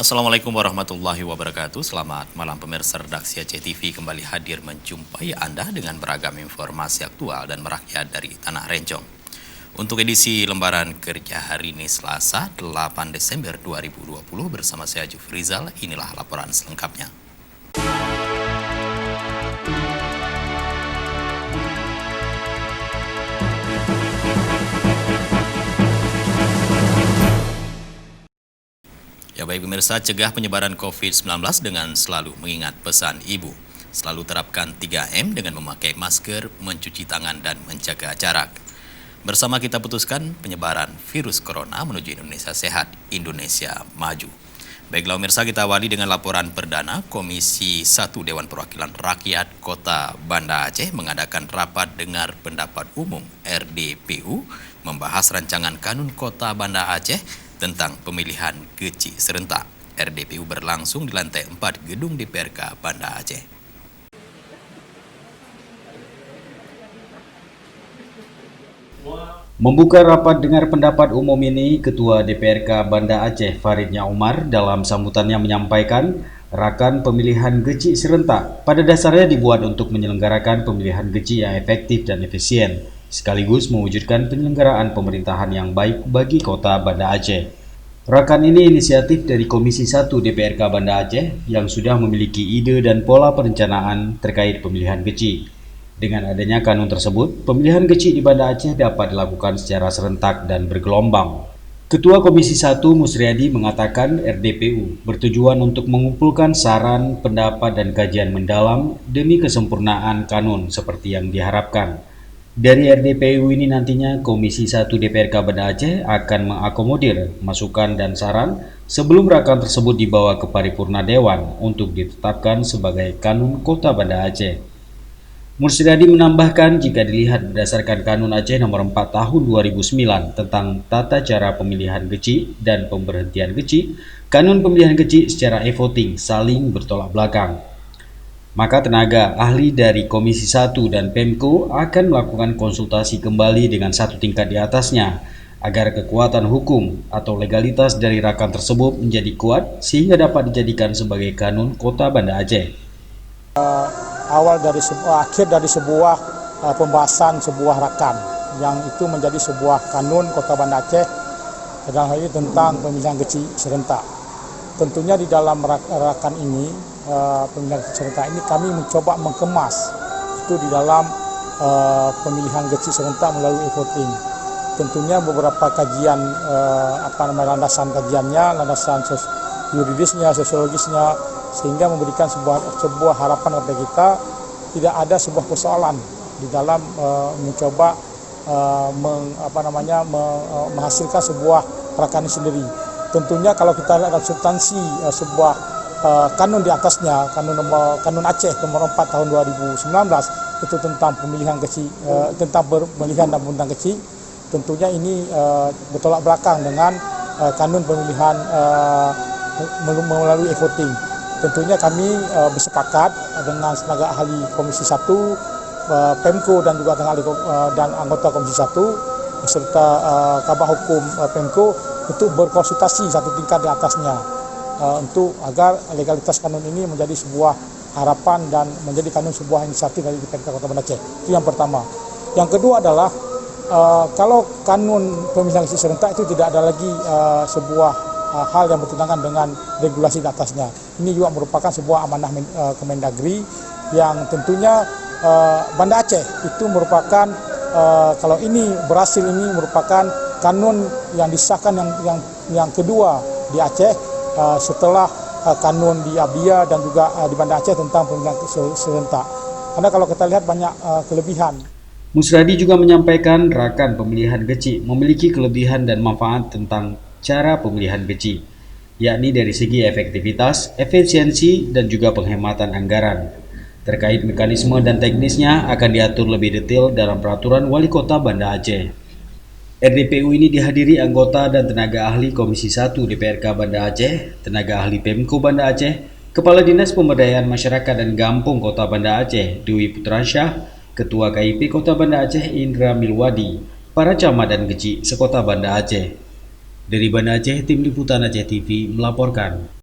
Assalamualaikum warahmatullahi wabarakatuh. Selamat malam pemirsa redaksi Aceh TV kembali hadir menjumpai Anda dengan beragam informasi aktual dan merakyat dari Tanah Rencong. Untuk edisi lembaran kerja hari ini Selasa 8 Desember 2020 bersama saya Jufrizal, inilah laporan selengkapnya. Ya baik pemirsa, cegah penyebaran COVID-19 dengan selalu mengingat pesan ibu. Selalu terapkan 3M dengan memakai masker, mencuci tangan, dan menjaga jarak. Bersama kita putuskan penyebaran virus corona menuju Indonesia sehat, Indonesia maju. Baiklah pemirsa, kita awali dengan laporan perdana. Komisi 1 Dewan Perwakilan Rakyat Kota Banda Aceh mengadakan rapat dengar pendapat umum RDPU membahas rancangan Kanun Kota Banda Aceh tentang pemilihan kecil serentak. RDPU berlangsung di lantai 4 gedung DPRK Banda Aceh. Membuka rapat dengar pendapat umum ini, Ketua DPRK Banda Aceh Faridnya Umar dalam sambutannya menyampaikan rakan pemilihan kecil serentak pada dasarnya dibuat untuk menyelenggarakan pemilihan kecil yang efektif dan efisien, sekaligus mewujudkan penyelenggaraan pemerintahan yang baik bagi Kota Banda Aceh. Rakan ini inisiatif dari Komisi 1 DPRK Banda Aceh yang sudah memiliki ide dan pola perencanaan terkait pemilihan kecil. Dengan adanya kanun tersebut, pemilihan kecil di Banda Aceh dapat dilakukan secara serentak dan bergelombang. Ketua Komisi 1 Musriadi mengatakan RDPU bertujuan untuk mengumpulkan saran, pendapat, dan kajian mendalam demi kesempurnaan kanun seperti yang diharapkan. Dari RDPU ini nantinya Komisi 1 DPRK Banda Aceh akan mengakomodir masukan dan saran sebelum rakan tersebut dibawa ke paripurna Dewan untuk ditetapkan sebagai Kanun Kota Banda Aceh. Musriadi menambahkan jika dilihat berdasarkan Kanun Aceh nomor 4 tahun 2009 tentang tata cara pemilihan kecil dan pemberhentian kecil, Kanun pemilihan kecil secara e-voting saling bertolak belakang. Maka tenaga ahli dari Komisi 1 dan Pemko akan melakukan konsultasi kembali dengan satu tingkat di atasnya agar kekuatan hukum atau legalitas dari rakan tersebut menjadi kuat sehingga dapat dijadikan sebagai Kanun Kota Banda Aceh. Akhir dari sebuah pembahasan sebuah rakan yang itu menjadi sebuah kanun Kota Banda Aceh dalam hal ini tentang pemilihan kecil serentak. Tentunya di dalam rakan ini, pemilihan kecil serentak ini kami mencoba mengemas itu di dalam pemilihan kecil serentak melalui e-voting. Tentunya beberapa kajian landasan kajiannya, landasan yuridisnya, sosiologisnya, sehingga memberikan sebuah harapan kepada kita tidak ada sebuah persoalan di dalam mencoba menghasilkan sebuah rakan sendiri. Tentunya kalau kita lihat substansi sebuah kanun di atasnya, kanun Aceh nomor 4 tahun 2019 itu tentang pemilihan kecil, tentang pemilihan dan pemerintahan kecil. Tentunya ini bertolak belakang dengan kanun pemilihan melalui e-voting. Tentunya kami bersepakat dengan tenaga ahli Komisi 1, Pemko dan juga tenaga ahli dan anggota Komisi 1 beserta Kabak Hukum Pemko untuk berkonsultasi satu tingkat di atasnya untuk agar legalitas kanun ini menjadi sebuah harapan dan menjadi kanun sebuah inisiatif dari DPRK Kota Banda Aceh. Itu yang pertama. Yang kedua adalah kalau kanun pemilihan kecil serentak itu tidak ada lagi sebuah hal yang bertentangan dengan regulasi di atasnya. Ini juga merupakan sebuah amanah Kemendagri yang tentunya Banda Aceh itu merupakan kalau ini berhasil, ini merupakan kanun yang disahkan yang kedua di Aceh setelah kanun di Abia dan juga di Banda Aceh tentang pemilihan serentak. Karena kalau kita lihat banyak kelebihan. Musriadi juga menyampaikan rakan pemilihan kecil memiliki kelebihan dan manfaat tentang cara pemilihan kecil, yakni dari segi efektivitas, efisiensi, dan juga penghematan anggaran. Terkait mekanisme dan teknisnya akan diatur lebih detail dalam peraturan Wali Kota Banda Aceh. RDPU ini dihadiri anggota dan tenaga ahli Komisi 1 DPRK Banda Aceh, tenaga ahli Pemko Banda Aceh, Kepala Dinas Pemberdayaan Masyarakat dan Gampung Kota Banda Aceh, Dwi Putransyah, Ketua KIP Kota Banda Aceh Indra Milwadi, para camat dan kecil sekota Banda Aceh. Dari Banda Aceh, Tim Liputan Aceh TV melaporkan.